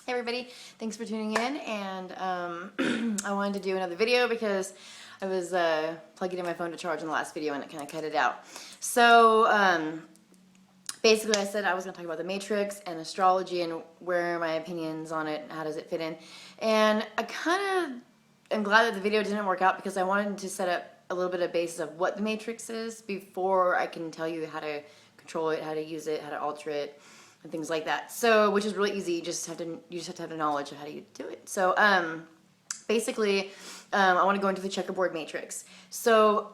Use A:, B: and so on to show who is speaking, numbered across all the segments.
A: Hey everybody, thanks for tuning in, and I wanted to do another video because I was plugging in my phone to charge in the last video and it kind of cut it out. So basically I said I was going to talk about the Matrix and astrology and where are my opinions on it and how does it fit in. And I kind of am glad that the video didn't work out because I wanted to set up a little bit of basis of what the Matrix is before I can tell you how to control it, how to use it, how to alter it, and things like that. So, which is really easy. You just have to have the knowledge of how to do it. So, basically, I want to go into the checkerboard matrix. So,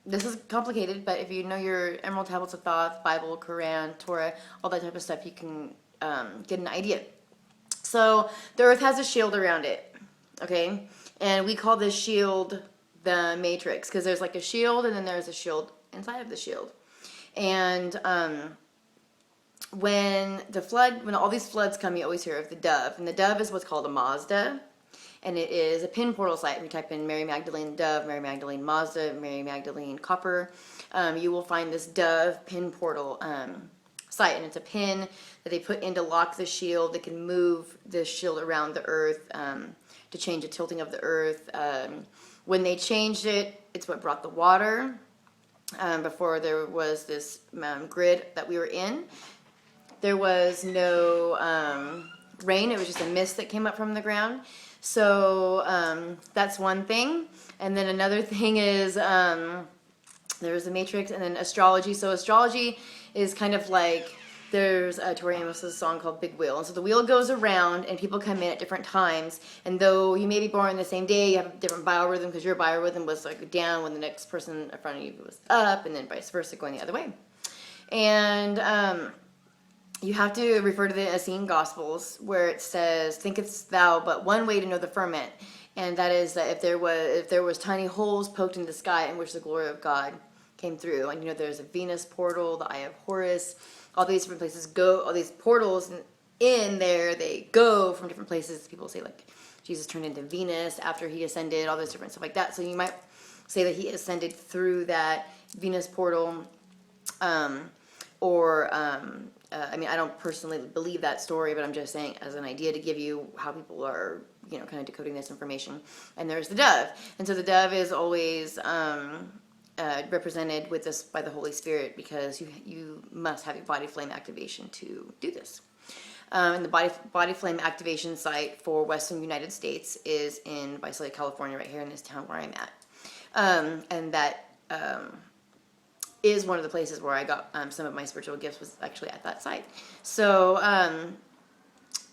A: this is complicated, but if you know your Emerald Tablets of Thoth, Bible, Quran, Torah, all that type of stuff, you can get an idea. So, the Earth has a shield around it, okay? And we call this shield the matrix because there's like a shield and then there's a shield inside of the shield. And when all these floods come, you always hear of the dove. And the dove is what's called a Mazda. And it is a pin portal site. When you type in Mary Magdalene Dove, Mary Magdalene Mazda, Mary Magdalene Copper, you will find this dove pin portal site. And it's a pin that they put in to lock the shield. They can move the shield around the earth to change the tilting of the earth. When they changed it, it's what brought the water. Before there was this grid that we were in. There was no rain. It was just a mist that came up from the ground. So that's one thing. And then another thing is there's the matrix and then astrology. So astrology is kind of like there's Tori Amos's song called Big Wheel. And so the wheel goes around and people come in at different times. And though you may be born the same day, you have a different biorhythm because your biorhythm was like down when the next person in front of you was up, and then vice versa going the other way. And you have to refer to the Essene Gospels where it says, "Thinkest thou but one way to know the firmament?" And that is that if there was tiny holes poked in the sky in which the glory of God came through, and you know there's a Venus portal, the Eye of Horus, all these different places go, all these portals in there, they go from different places. People say like Jesus turned into Venus after he ascended, all this different stuff like that. So you might say that he ascended through that Venus portal, I mean, I don't personally believe that story, but I'm just saying as an idea to give you how people are, you know, kind of decoding this information. And there's the dove. And so the dove is always represented with this by the Holy Spirit because you must have a body flame activation to do this. And the body flame activation site for Western United States is in Visalia, California, right here in this town where I'm at. And that is one of the places where I got some of my spiritual gifts was actually at that site. So, and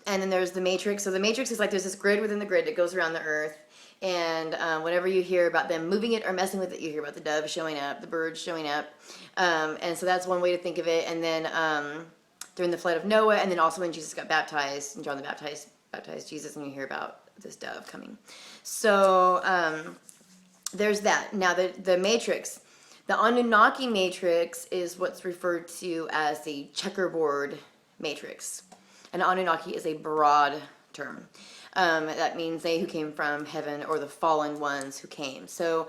A: then there's the matrix. So the matrix is like there's this grid within the grid that goes around the earth. And whenever you hear about them moving it or messing with it, you hear about the dove showing up, the birds showing up. And so that's one way to think of it. And then during the flood of Noah, and then also when Jesus got baptized, and John the Baptist baptized Jesus, and you hear about this dove coming. So there's that. Now the matrix. The Anunnaki matrix is what's referred to as the checkerboard matrix. And Anunnaki is a broad term. That means they who came from heaven or the fallen ones who came. So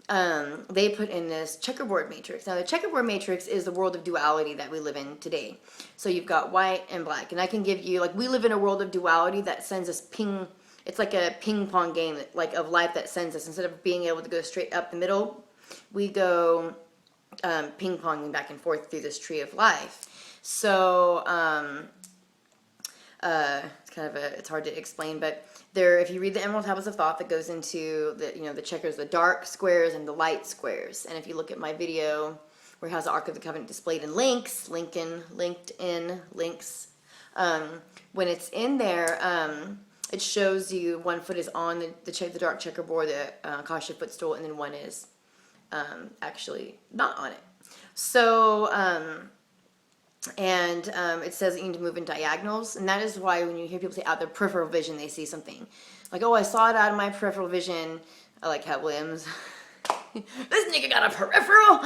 A: they put in this checkerboard matrix. Now the checkerboard matrix is the world of duality that we live in today. So you've got white and black. And I can give you, like we live in a world of duality that sends us it's like a ping pong game like of life that sends us. Instead of being able to go straight up the middle, we go ping-ponging back and forth through this tree of life. So it's kind of it's hard to explain, but if you read the Emerald Tablets of Thoth, that goes into the checkers, the dark squares and the light squares. And if you look at my video where it has the Ark of the Covenant displayed in links, LinkedIn links, when it's in there, it shows you one foot is on the dark checkerboard, the Akasha footstool, and then one is actually not on it. So, it says that you need to move in diagonals, and that is why when you hear people say out their peripheral vision, they see something like, oh, I saw it out of my peripheral vision. I like Cat Williams. This nigga got a peripheral.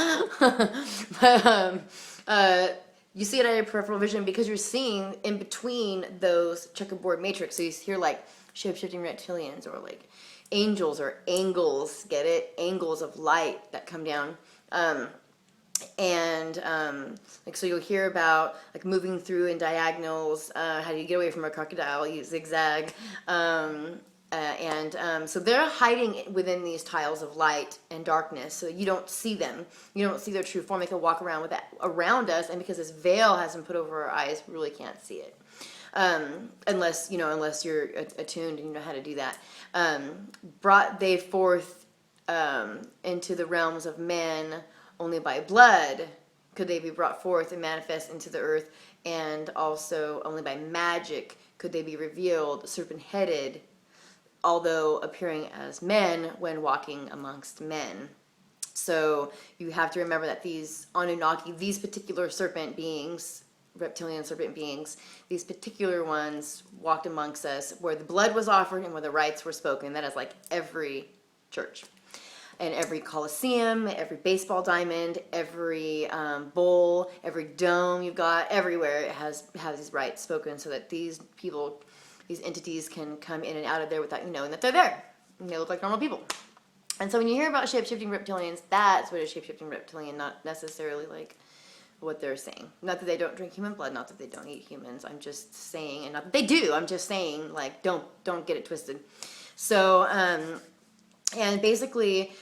A: But you see it out of your peripheral vision because you're seeing in between those checkerboard matrix. So you hear like shape-shifting reptilians or like angels or angles, get it? Angles of light that come down. And like, so you'll hear about like moving through in diagonals. How do you get away from a crocodile? You zigzag. So they're hiding within these tiles of light and darkness, so you don't see them. You don't see their true form. They can walk around with that around us, and because this veil has been put over our eyes, we really can't see it. Unless you're attuned and you know how to do that. Brought they forth into the realms of men only by blood could they be brought forth and manifest into the earth, and also only by magic could they be revealed serpent-headed, although appearing as men when walking amongst men. So you have to remember that these Anunnaki, these particular serpent beings, reptilian serpent beings, these particular ones walked amongst us where the blood was offered and where the rites were spoken. That is like every church. And every coliseum, every baseball diamond, every bowl, every dome you've got, everywhere it has these rites spoken, so that these people, these entities can come in and out of there without you knowing that they're there. And they look like normal people. And so when you hear about shape-shifting reptilians, that's what a shape-shifting reptilian, not necessarily like what they're saying. Not that they don't drink human blood, not that they don't eat humans. I'm just saying, and not that they do. I'm just saying, like, don't get it twisted. So, and basically,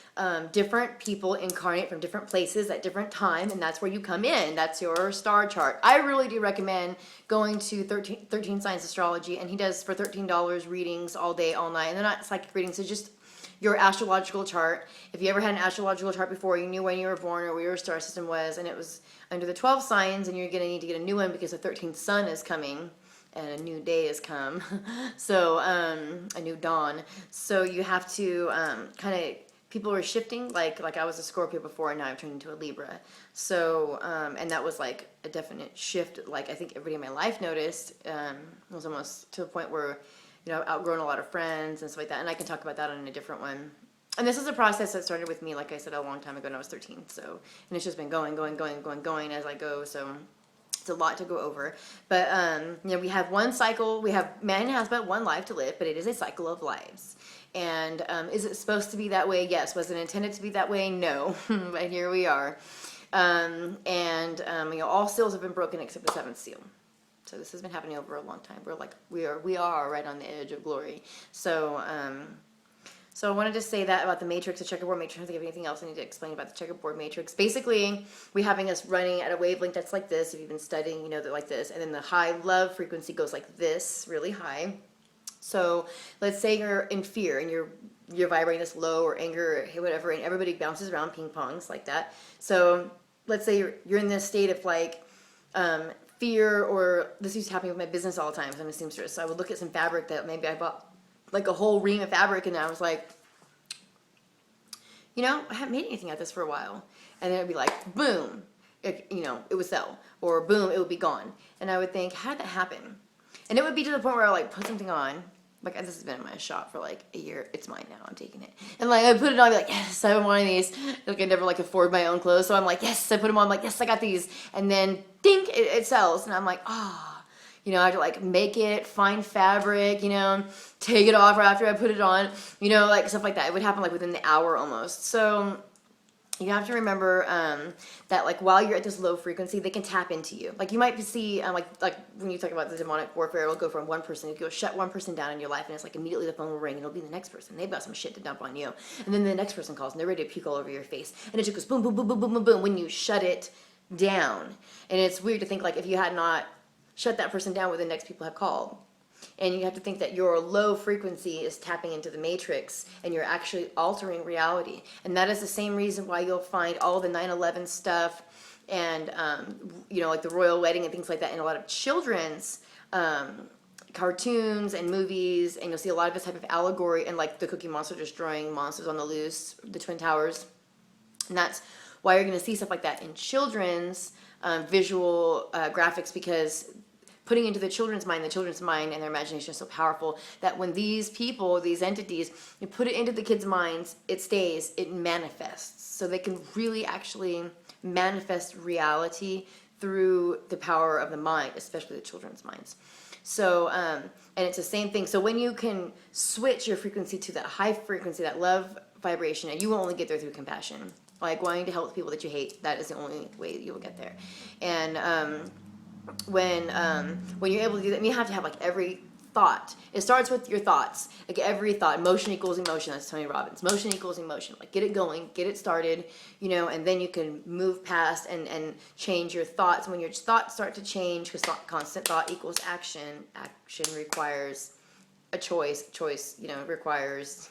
A: different people incarnate from different places at different time, and that's where you come in. That's your star chart. I really do recommend going to 13 Signs Astrology, and he does for $13 readings all day, all night. And they're not psychic readings, it's just your astrological chart. If you ever had an astrological chart before, you knew when you were born or where your star system was, and it was under the 12 signs, and you're going to need to get a new one because the 13th sun is coming. And a new day has come, so a new dawn. So you have to kind of, people are shifting. Like I was a Scorpio before, and now I've turned into a Libra. So and that was like a definite shift. Like I think everybody in my life noticed. It was almost to the point where, you know, I've outgrown a lot of friends and stuff like that. And I can talk about that on a different one. And this is a process that started with me, like I said, a long time ago when I was 13. So, and it's just been going as I go. So. It's a lot to go over, but you know, we have one cycle. Man has but one life to live, but it is a cycle of lives. And is it supposed to be that way? Yes. Was it intended to be that way? No. But here we are. You know, all seals have been broken except the seventh seal. So this has been happening over a long time. We are right on the edge of glory. So I wanted to say that about the matrix, the checkerboard matrix. I don't think I have anything else I need to explain about the checkerboard matrix. Basically, we're having us running at a wavelength that's like this. If you've been studying, you know that like this. And then the high love frequency goes like this, really high. So let's say you're in fear and you're vibrating this low or anger or whatever, and everybody bounces around ping pongs like that. So let's say you're in this state of like fear, or this used to happen with my business all the time because I'm a seamstress. So I would look at some fabric that maybe I bought like a whole ream of fabric, and I was like, you know, I haven't made anything out of this for a while. And then it would be like, boom, it would sell. Or boom, it would be gone. And I would think, how did that happen? And it would be to the point where I like put something on. Like, this has been in my shop for like a year. It's mine now. I'm taking it. And like, I put it on, I'd be like, yes, I have one of these. Like, I never like afford my own clothes. So I'm like, yes, I put them on. I'm like, yes, I got these. And then, dink, it sells. And I'm like, ah. You know, I have to like make it, find fabric, you know, take it off right after I put it on, you know, like stuff like that. It would happen like within the hour almost. So you have to remember that like while you're at this low frequency, they can tap into you. Like you might see, like when you talk about the demonic warfare, it'll go from one person, you'll shut one person down in your life, and it's like immediately the phone will ring and it'll be the next person. They've got some shit to dump on you. And then the next person calls and they're ready to puke all over your face. And it just goes boom, boom, boom, boom, boom, boom, boom when you shut it down. And it's weird to think like if you had not shut that person down when the next people have called. And you have to think that your low frequency is tapping into the matrix and you're actually altering reality. And that is the same reason why you'll find all the 9/11 stuff and, you know, like the royal wedding and things like that in a lot of children's cartoons and movies. And you'll see a lot of this type of allegory and like the Cookie Monster destroying monsters on the loose, the Twin Towers. And that's why you're going to see stuff like that in children's visual graphics, because putting into the children's mind and their imagination is so powerful that when these people, these entities, you put it into the kids' minds, it stays, it manifests. So they can really actually manifest reality through the power of the mind, especially the children's minds. So, and it's the same thing. So when you can switch your frequency to that high frequency, that love vibration, and you will only get there through compassion. like wanting to help the people that you hate. That is the only way that you will get there. And when you're able to do that, you have to have like every thought. It starts with your thoughts. Like every thought, motion equals emotion. That's Tony Robbins. Motion equals emotion. Like get it going, get it started, and then you can move past and change your thoughts. When your thoughts start to change, because constant thought equals action. Action requires a choice requires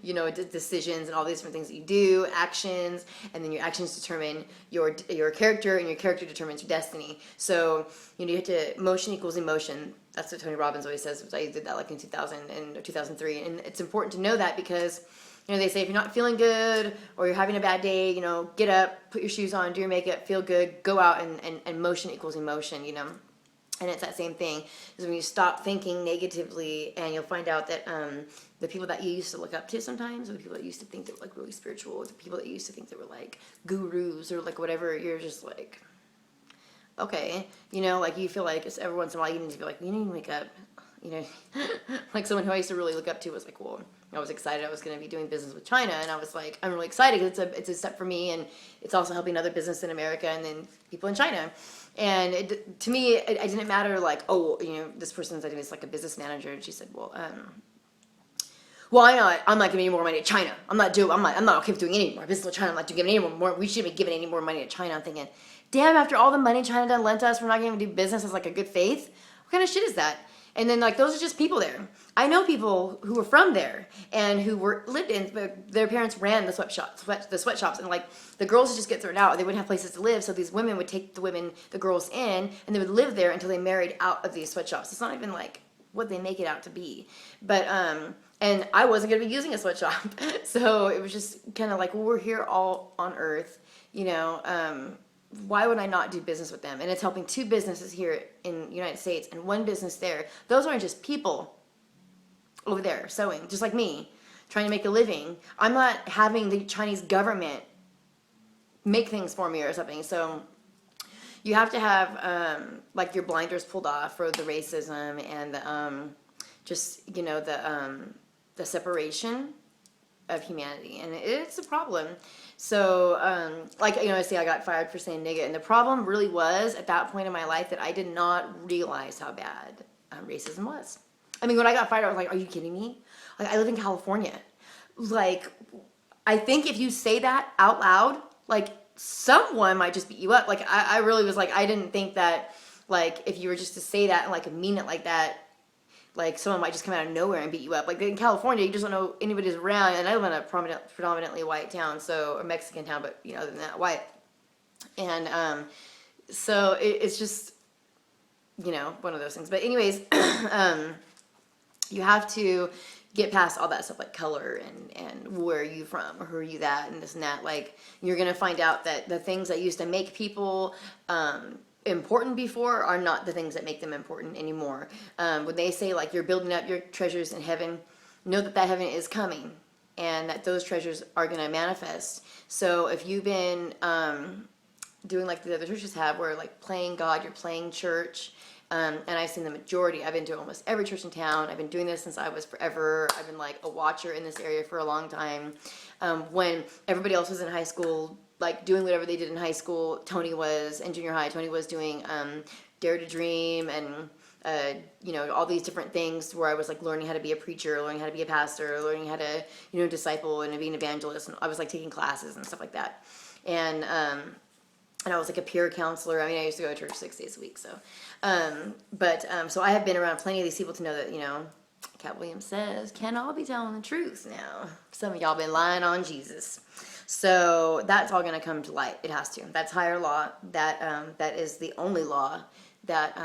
A: decisions and all these different things that you do, actions, and then your actions determine your character, and your character determines your destiny. So you have to, motion equals emotion. That's what Tony Robbins always says. I did that like in 2000 and 2003, and it's important to know that because they say if you're not feeling good or you're having a bad day, get up, put your shoes on, do your makeup, feel good, go out, and motion equals emotion. And it's that same thing, is when you stop thinking negatively, and you'll find out that the people that you used to look up to sometimes, or the people that used to think that were like really spiritual, or the people that you used to think that were like gurus or like whatever, you're just like, okay, like you feel like it's every once in a while you need to be like, you need to wake up, like someone who I used to really look up to was like, well, I was excited I was going to be doing business with China, and I was like, I'm really excited because it's a step for me, and it's also helping other business in America and then people in China. And to me, it didn't matter like, oh, this person's, I think it's like a business manager, and she said, well, I'm not giving any more money to China. I'm not okay with doing any more business with China. I'm not giving any more. We shouldn't be giving any more money to China. I'm thinking, damn, after all the money China done lent us, we're not going to do business as like a good faith. What kind of shit is that? And then like those are just people there. I know people who were from there and who lived in, their parents ran the sweatshops, and like the girls would just get thrown out. They wouldn't have places to live, so these women would take the girls in, and they would live there until they married out of these sweatshops. It's not even like what they make it out to be. But and I wasn't going to be using a sweatshop, so it was just kind of like, well, we're here all on Earth, why would I not do business with them? And it's helping 2 businesses here in the United States and 1 business there. Those aren't just people over there sewing, just like me, trying to make a living. I'm not having the Chinese government make things for me or something. So you have to have like your blinders pulled off for the racism and the separation of humanity, and it's a problem. So I say I got fired for saying nigga, and the problem really was at that point in my life that I did not realize how bad racism was. I mean, when I got fired, I was like, are you kidding me? Like, I live in California. Like, I think if you say that out loud, like, someone might just beat you up. Like, I really was like, I didn't think that, like, if you were just to say that and, like, mean it like that, like, someone might just come out of nowhere and beat you up. Like, in California, you just don't know anybody's around. And I live in a predominantly white town, or Mexican town, but, other than that, white. And so it's just, one of those things. But anyways, you have to get past all that stuff like color and where are you from or who are you that and this and that. Like, you're going to find out that the things that used to make people important before are not the things that make them important anymore. When they say like you're building up your treasures in heaven, know that heaven is coming and that those treasures are going to manifest. So if you've been doing like the other churches have, where like playing God, you're playing church, and I've seen the majority. I've been to almost every church in town. I've been doing this since I was forever. I've been like a watcher in this area for a long time. When everybody else was in high school, like doing whatever they did in high school, Tony was in junior high. Tony was doing Dare to Dream and all these different things where I was like learning how to be a preacher, learning how to be a pastor, learning how to disciple and be an evangelist. And I was like taking classes and stuff like that. And I was like a peer counselor. I mean, I used to go to church 6 days a week. So, so I have been around plenty of these people to know that, Cat Williams says, can't all be telling the truth now. Some of y'all been lying on Jesus. So that's all going to come to light. It has to. That's higher law. That is the only law that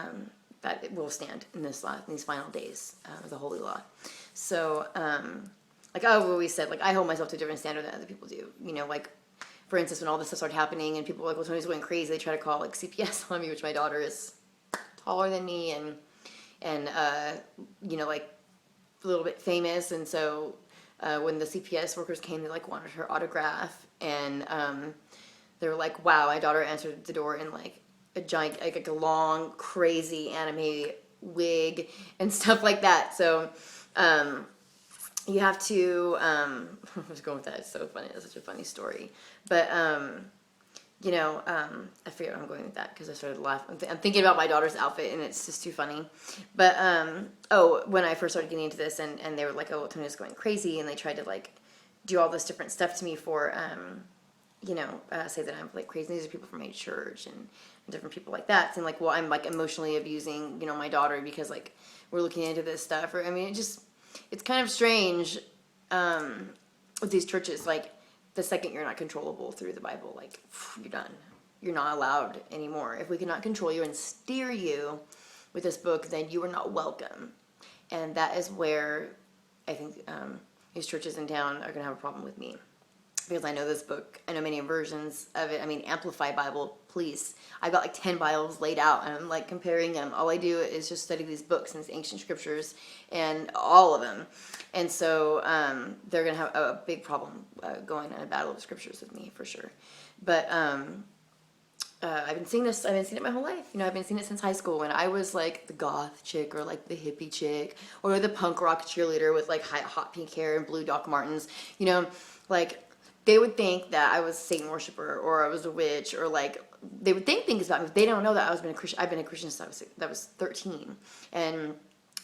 A: it will stand in these final days of the holy law. So, like I always said, like I hold myself to a different standard than other people do. Like, for instance, when all this stuff started happening and people were like, well, Tony's going crazy, they try to call like CPS on me, which my daughter is taller than me and like a little bit famous. And so when the CPS workers came, they like wanted her autograph, and they were like, wow, my daughter answered the door in like a giant, like a long, crazy anime wig and stuff like that. So you have to, I was going with that, it's so funny, it's such a funny story, but, you know, I forget where I'm going with that because I started laughing. I'm thinking about my daughter's outfit and it's just too funny. But, oh, when I first started getting into this and they were like, oh, Tony's going crazy, and they tried to like do all this different stuff to me for, you know, say that I'm like crazy. These are people from my church and different people like that. And like, well, I'm like emotionally abusing, you know, my daughter because like we're looking into this stuff. Or, I mean, it's kind of strange with these churches, like, the second you're not controllable through the Bible, like, you're done. You're not allowed anymore. If we cannot control you and steer you with this book, then you are not welcome. And that is where I think these churches in town are going to have a problem with me. Because I know this book, I know many versions of it. I mean, Amplified Bible, please. I've got like 10 Bibles laid out, and I'm like comparing them. All I do is just study these books and these ancient scriptures, and all of them. And so they're going to have a big problem going in a battle of scriptures with me, for sure. But I've been seeing this, I've been seeing it my whole life. You know, I've been seeing it since high school when I was like the goth chick or like the hippie chick or the punk rock cheerleader with like hot pink hair and blue Doc Martens. You know, like, they would think that I was a Satan worshiper or I was a witch, or like they would think things about me. They don't know that I've been a Christian since I was 13, and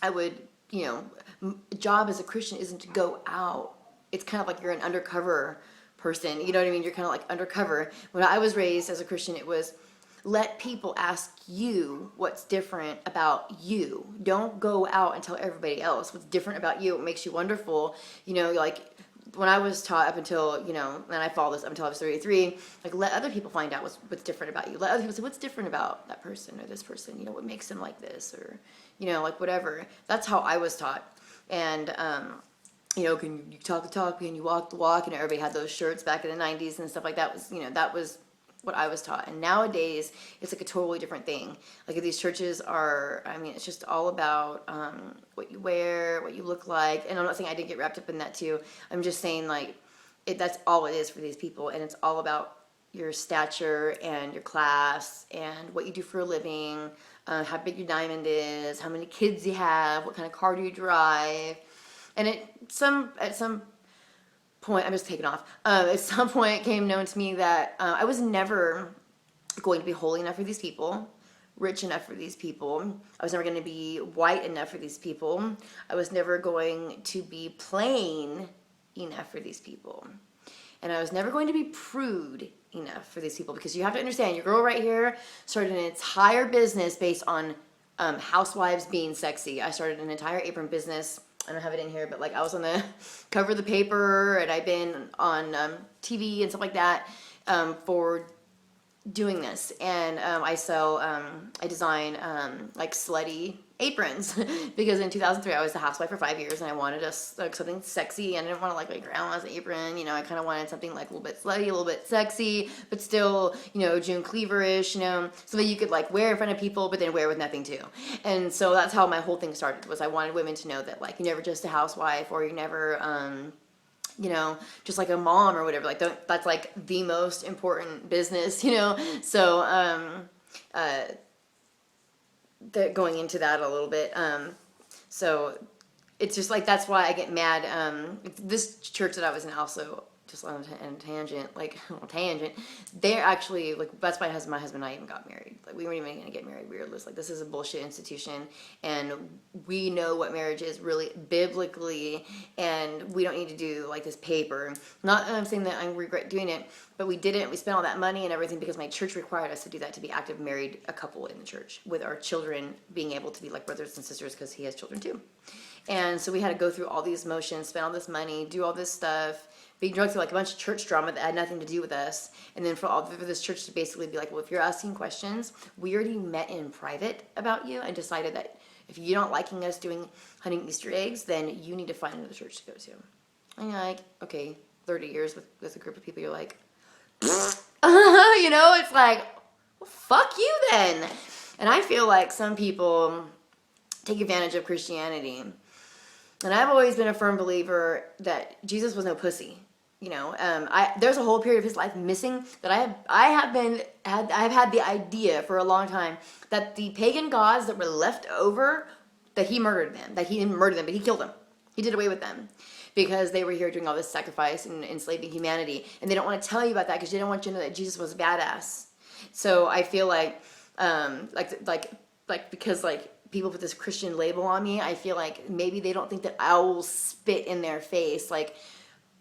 A: I would, you know, job as a Christian isn't to go out. It's kind of like you're an undercover person. You know what I mean? You're kind of like undercover. When I was raised as a Christian, it was let people ask you what's different about you. Don't go out and tell everybody else what's different about you. What makes you wonderful. You know, like, when I was taught up until, you know, and I followed this up until I was 33, like, let other people find out what's different about you. Let other people say, what's different about that person or this person? You know, what makes them like this, or, you know, like, whatever. That's how I was taught. And, you know, can you talk the talk, can you walk the walk? And everybody had those shirts back in the 90s and stuff like that. Was, you know, that was what I was taught. And nowadays, it's like a totally different thing. Like, these churches are, I mean, it's just all about what you wear, what you look like. And I'm not saying I didn't get wrapped up in that too. I'm just saying, like, that's all it is for these people. And it's all about your stature and your class and what you do for a living, how big your diamond is, how many kids you have, what kind of car do you drive. And at some point, I'm just taking off. At some point, it came known to me that I was never going to be holy enough for these people, rich enough for these people. I was never going to be white enough for these people. I was never going to be plain enough for these people. And I was never going to be prude enough for these people, because you have to understand, your girl right here started an entire business based on housewives being sexy. I started an entire apron business. I don't have it in here, but like, I was on the cover of the paper, and I've been on TV and stuff like that for doing this. And I design like slutty aprons because in 2003 I was a housewife for 5 years, and I wanted like something sexy, and I didn't want to like my grandma's apron. You know, I kind of wanted something like a little bit slutty, a little bit sexy, but still, you know, June Cleaver-ish, you know, something you could like wear in front of people, but then wear with nothing too. And so that's how my whole thing started, was I wanted women to know that, like, you're never just a housewife, or you're never you know, just like a mom or whatever. Like, that's like the most important business, you know. So going into that a little bit, so it's just like, that's why I get mad. This church that I was in, also, just on a tangent, like, they're actually, like, that's why my husband and I even got married. Like, we weren't even going to get married. We were just like, this is a bullshit institution, and we know what marriage is really biblically, and we don't need to do like this paper. Not that I'm saying that I regret doing it, but we didn't. We spent all that money and everything because my church required us to do that, to be active married, a couple in the church, with our children being able to be like brothers and sisters, because he has children too. And so we had to go through all these motions, spend all this money, do all this stuff, being drugged through like a bunch of church drama that had nothing to do with us. And then for this church to basically be like, well, if you're asking questions, we already met in private about you and decided that if you're not liking us doing hunting Easter eggs, then you need to find another church to go to. And you're like, okay, 30 years with a group of people, you're like, you know, it's like, well, fuck you then. And I feel like some people take advantage of Christianity. And I've always been a firm believer that Jesus was no pussy. You know, there's a whole period of his life missing that I've had the idea for a long time that the pagan gods that were left over, that he murdered them. That he didn't murder them, but he killed them. He did away with them because they were here doing all this sacrifice and enslaving humanity. And they don't want to tell you about that because they don't want you to know that Jesus was a badass. So I feel like because like people put this Christian label on me, I feel like maybe they don't think that I will spit in their face, like,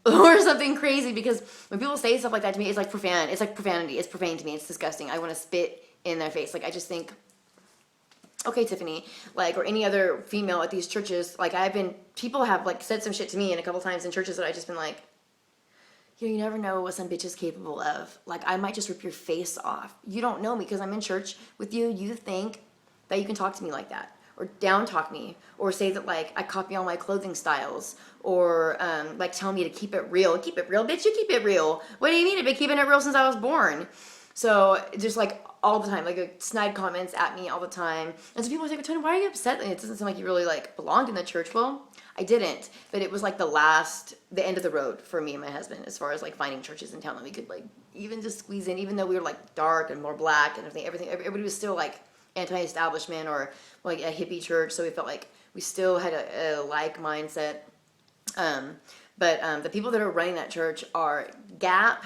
A: or something crazy. Because when people say stuff like that to me, it's like profane. It's like profanity. It's profane to me. It's disgusting. I want to spit in their face. Like, I just think, okay, Tiffany, like, or any other female at these churches, like, people have like said some shit to me and a couple times in churches that I just been like, you never know what some bitch is capable of. Like, I might just rip your face off. You don't know me because I'm in church with you. You think that you can talk to me like that, or down talk me, or say that like I copy all my clothing styles, or like tell me to keep it real. Keep it real, bitch. You keep it real. What do you mean? I've been keeping it real since I was born. So just like all the time, like snide comments at me all the time. And so people are like, Tony, why are you upset? And it doesn't seem like you really like belonged in the church. Well, I didn't, but it was like the end of the road for me and my husband as far as like finding churches in town that we could like even just squeeze in, even though we were like dark and more black and everybody was still like anti-establishment or like a hippie church. So we felt like we still had a like mindset. But the people that are running that church are Gap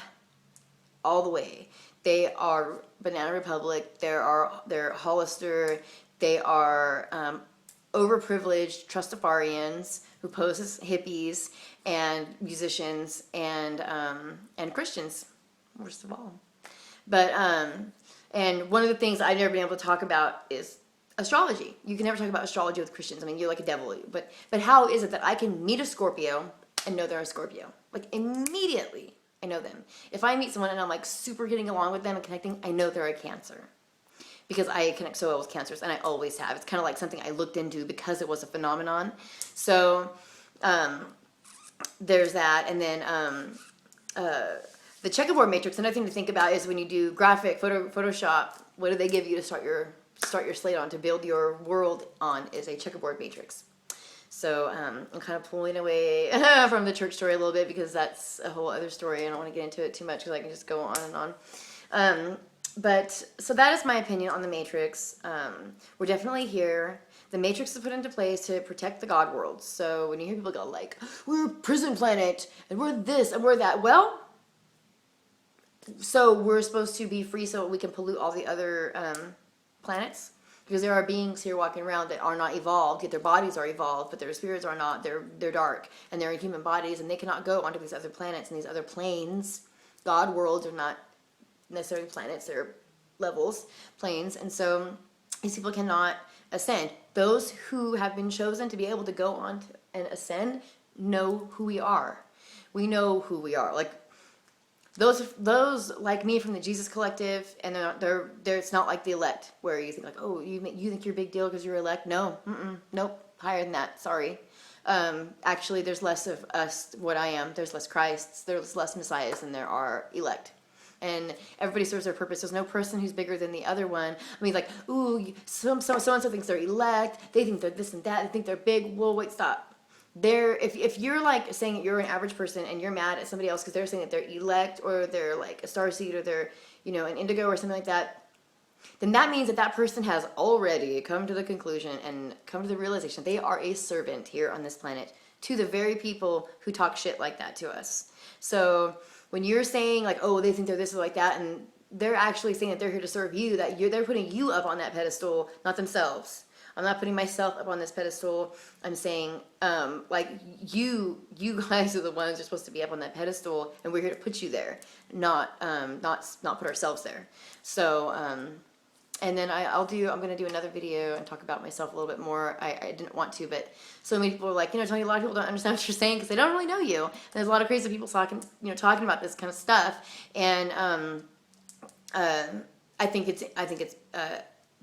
A: all the way. They are Banana Republic. They're Hollister. They are overprivileged Trustafarians who pose as hippies and musicians and Christians, worst of all. But and one of the things I've never been able to talk about is astrology. You can never talk about astrology with Christians. I mean, you're like a devil. But how is it that I can meet a Scorpio and know they're a Scorpio? Like, immediately, I know them. If I meet someone and I'm like super getting along with them and connecting, I know they're a Cancer. Because I connect so well with Cancers, and I always have. It's kind of like something I looked into because it was a phenomenon. So there's that. And then the checkerboard matrix, another thing to think about is when you do graphic, Photoshop, what do they give you to start your slate on, to build your world on, is a checkerboard matrix. So I'm kind of pulling away from the church story a little bit because that's a whole other story. I don't want to get into it too much because I can just go on and on. But so that is my opinion on the Matrix. We're definitely here. The Matrix is put into place to protect the God world. So when you hear people go like, we're a prison planet and we're this and we're that, well, so we're supposed to be free so we can pollute all the other planets? Because there are beings here walking around that are not evolved, yet their bodies are evolved, but their spirits are not. They're dark, and they're in human bodies, and they cannot go onto these other planets and these other planes. God worlds are not necessarily planets, they're levels, planes, and so these people cannot ascend. Those who have been chosen to be able to go on and ascend know who we are. We know who we are. Like those like me from the Jesus Collective, and they're it's not like the elect where you think like, oh, you think you're a big deal because you're elect. No, nope, higher than that. Sorry. Actually, there's less of us. What I am, there's less Christs. There's less Messiahs than there are elect. And everybody serves their purpose. There's no person who's bigger than the other one. I mean, like, ooh, so-and-so thinks they're elect. They think they're this and that. They think they're big. Well, wait, stop. If you're like saying you're an average person and you're mad at somebody else because they're saying that they're elect or they're like a starseed or they're, an indigo or something like that, then that means that person has already come to the conclusion and come to the realization they are a servant here on this planet to the very people who talk shit like that to us. So when you're saying like, oh, they think they're this or like that, and they're actually saying that they're here to serve you, they're putting you up on that pedestal, not themselves. I'm not putting myself up on this pedestal. I'm saying, like, you guys are the ones who are supposed to be up on that pedestal, and we're here to put you there, not put ourselves there. So, and then I'm going to do another video and talk about myself a little bit more. I didn't want to, but so many people are like, Tony, a lot of people don't understand what you're saying because they don't really know you. And there's a lot of crazy people talking about this kind of stuff, and I think it's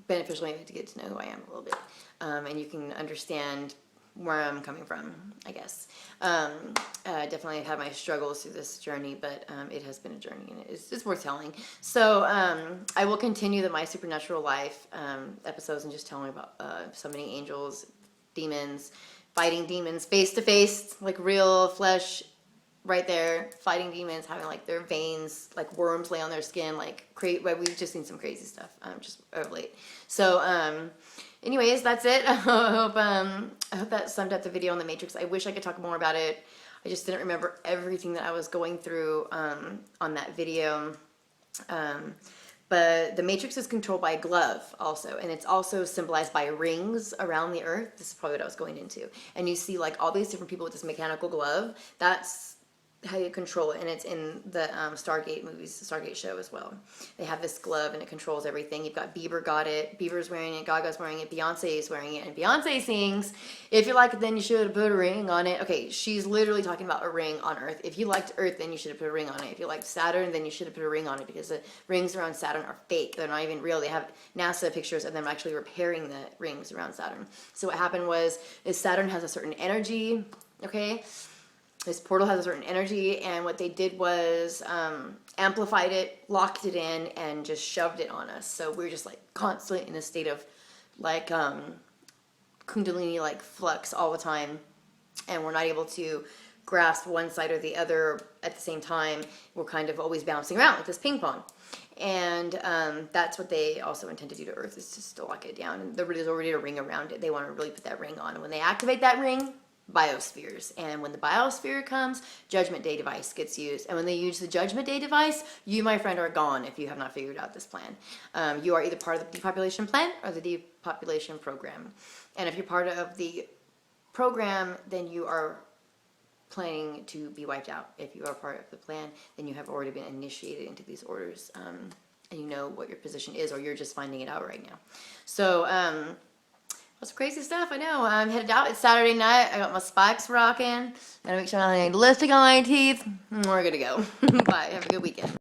A: beneficial maybe to get to know who I am a little bit, and you can understand where I'm coming from, I guess. Definitely I've had my struggles through this journey, but it has been a journey, and it's worth telling. So I will continue My Supernatural Life episodes and just telling about summoning angels, demons, fighting demons face to face, like real flesh right there, fighting demons, having like their veins, like worms lay on their skin, like we've just seen some crazy stuff just of late. So anyways, that's it. I hope that summed up the video on the Matrix. I wish I could talk more about it. I just didn't remember everything that I was going through on that video. But the Matrix is controlled by a glove also, and it's also symbolized by rings around the earth. This is probably what I was going into. And you see like all these different people with this mechanical glove. That's how you control it, and it's in the Stargate movies, the Stargate show as well. They have this glove and it controls everything. You've got Bieber got it, Bieber's wearing it, Gaga's wearing it, Beyonce is wearing it, and Beyonce sings, if you like it then you should have put a ring on it. Okay, she's literally talking about a ring on Earth. If you liked Earth then you should have put a ring on it. If you liked Saturn then you should have put a ring on it, because the rings around Saturn are fake. They're not even real. They have NASA pictures of them actually repairing the rings around Saturn. So what happened was, is Saturn has a certain energy, okay? This portal has a certain energy, and what they did was amplified it, locked it in, and just shoved it on us. So we're just like constantly in a state of like kundalini like flux all the time, and we're not able to grasp one side or the other at the same time. We're kind of always bouncing around like this ping pong. And that's what they also intend to do to Earth, is just to lock it down. And there's already a ring around it. They want to really put that ring on. And when they activate that ring, biospheres, and when the biosphere comes, Judgment Day device gets used. And when they use the Judgment Day device, you, my friend, are gone if you have not figured out this plan. You are either part of the depopulation plan or the depopulation program. And if you're part of the program, then you are planning to be wiped out. If you are part of the plan, then you have already been initiated into these orders, and you know what your position is, or you're just finding it out right now. So that's crazy stuff, I know. I'm headed out. It's Saturday night. I got my spikes rocking. Gotta make sure I don't have any lipstick on my teeth. We're good to go. Bye. Have a good weekend.